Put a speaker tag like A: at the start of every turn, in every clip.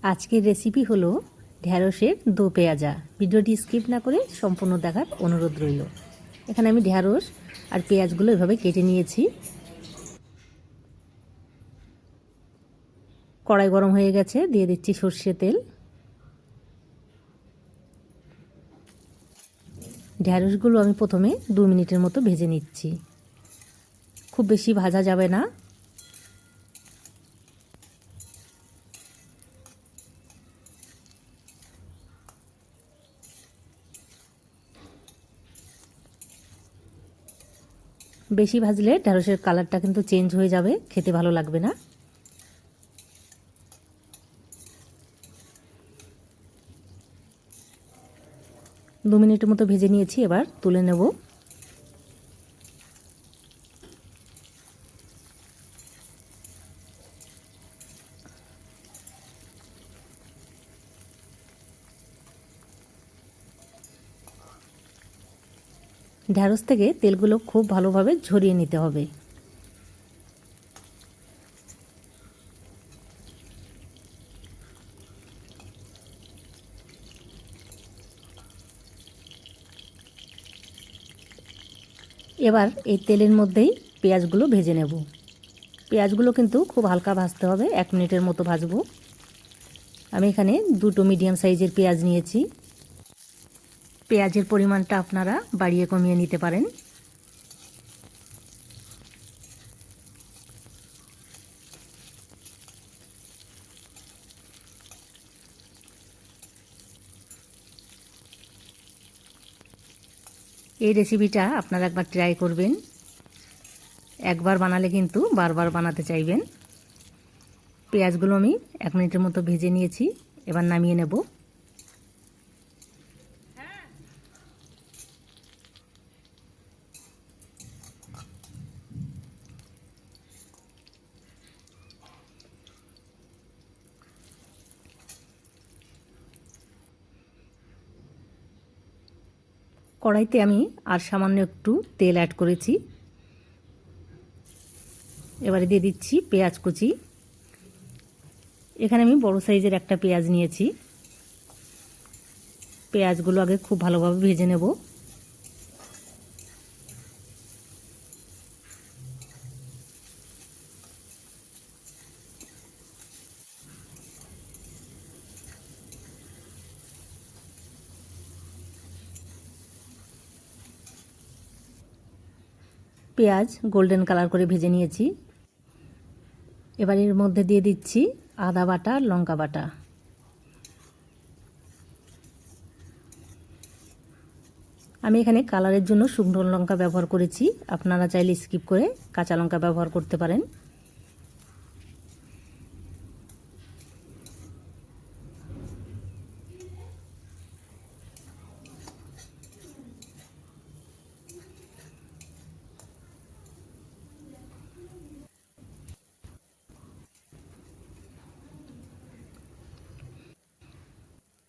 A: আজকের রেসিপি হলো ঢ্যাঁড়সের দো পেঁয়াজা। ভিডিওটি স্কিপ না করে সম্পূর্ণ দেখার অনুরোধ রইল। এখানে আমি ঢ্যাঁড়স আর পেঁয়াজগুলো এভাবে কেটে নিয়েছি। কড়াই গরম হয়ে গেছে, দিয়ে দিচ্ছি সর্ষে তেল। ঢ্যাঁড়সগুলো আমি প্রথমে 2 মিনিটের মতো ভেজে নিচ্ছি। খুব বেশি ভাজা যাবে না। বেশি ভাজলে ঢ্যাঁড়সের কালারটা কিন্তু চেঞ্জ হয়ে যাবে, খেতে ভালো লাগবে না। দু মিনিটের মতো ভেজে নিয়েছি, এবার তুলে নেব। ঢ্যাঁড়স থেকে তেলগুলো খুব ভালোভাবে ঝরিয়ে নিতে হবে। এবার এই তেলের মধ্যেই পেঁয়াজগুলো ভেজে নেব। পেঁয়াজগুলো কিন্তু খুব হালকা ভাজতে হবে, 1 মিনিটের মতো ভাজবো। আমি এখানে 2টো মিডিয়াম সাইজের পেঁয়াজ নিয়েছি। পেঁয়াজের পরিমাণটা আপনারা বাড়িয়ে কমিয়ে নিতে পারেন। এই রেসিপিটা আপনারা একবার ট্রাই করবেন। একবার বানালে কিন্তু বারবার বানাতে চাইবেন। পেঁয়াজগুলো আমি 1 মিনিটের মতো ভেজে নিয়েছি, এবার নামিয়ে নেব। কড়াইতে আমি আর সামান্য একটু তেল অ্যাড করেছি। এবারে দিয়ে দিচ্ছি পেঁয়াজ কুচি। এখানে আমি বড় সাইজের একটা পেঁয়াজ নিয়েছি। পেঁয়াজগুলো আগে খুব ভালোভাবে ভেজে নেব। পেঁয়াজ গোল্ডেন কালার করে ভেজে নিয়েছি। এবার এর মধ্যে দিয়ে দিচ্ছি আদা বাটা, লঙ্কা বাটা। আমি এখানে কালারের জন্য শুকনো লঙ্কা ব্যবহার করেছি, আপনারা চাইলে স্কিপ করে কাঁচা লঙ্কা ব্যবহার করতে পারেন।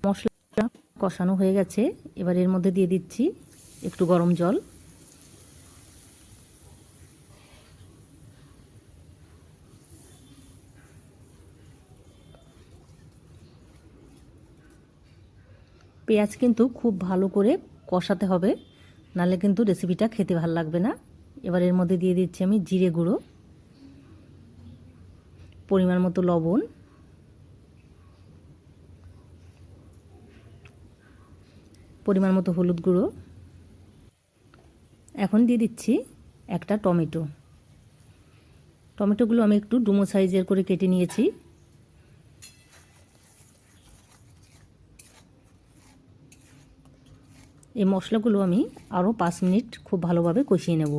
A: মশলা কষানো হয়ে গেছে, এবার এর মধ্যে দিয়ে দিচ্ছি একটু গরম জল। পেঁয়াজ কিন্তু খুব ভালো করে কষাতে হবে, নাহলে কিন্তু রেসিপিটা খেতে ভালো লাগবে না। এবার এর মধ্যে দিয়ে দিচ্ছি আমি জিরে গুঁড়ো, পরিমাণ মতো লবণ, পরিমাণ মতো হলুদ গুঁড়ো। এখন দিয়ে দিচ্ছি একটা টমেটো। টমেটোগুলো আমি একটু ডুমো সাইজের করে কেটে নিয়েছি। এই মশলাগুলো আমি আরও 5 মিনিট খুব ভালোভাবে কষিয়ে নেব।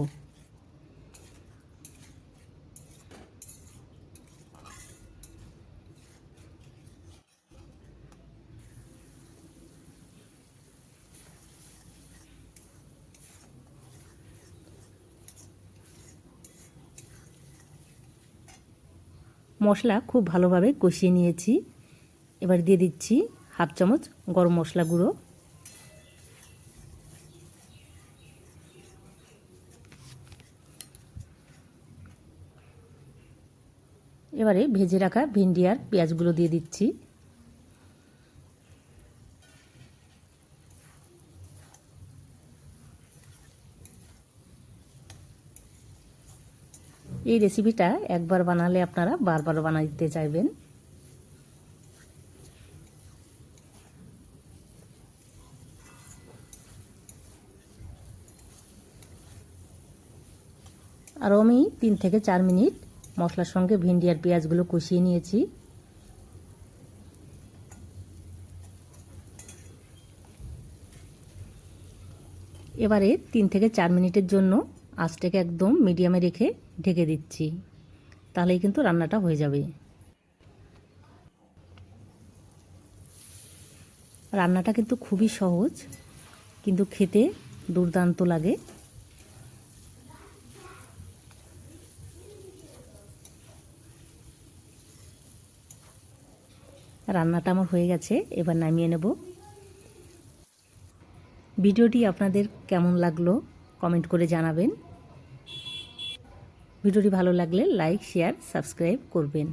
A: মশলা খুব ভালোভাবে কষিয়ে নিয়েছি। এবার দিয়ে দিচ্ছি 1/2 চামচ গরম মশলা গুঁড়ো। এবারে ভেজে রাখা ভিন্ডি আর পেঁয়াজগুলো দিয়ে দিচ্ছি। এই রেসিপিটা একবার বানালে আপনারা বারবার বানাইতে চাইবেন। আরও আমি 3 থেকে 4 মিনিট মশলার সঙ্গে ভিন্ডি আর পেঁয়াজগুলো কষিয়ে নিয়েছি। এবারে 3 থেকে 4 মিনিটের জন্য আঁচটাকে একদম মিডিয়ামে রেখে ঢেকে দিচ্ছি, তাহলেই কিন্তু রান্নাটা হয়ে যাবে। রান্নাটা কিন্তু খুবই সহজ, কিন্তু খেতে দুর্দান্ত লাগে। রান্নাটা আমার হয়ে গেছে, এবার নামিয়ে নেব। ভিডিওটি আপনাদের কেমন লাগলো কমেন্ট করে জানাবেন। ভিডিওটি ভালো লাগলে লাইক, শেয়ার, সাবস্ক্রাইব করবেন।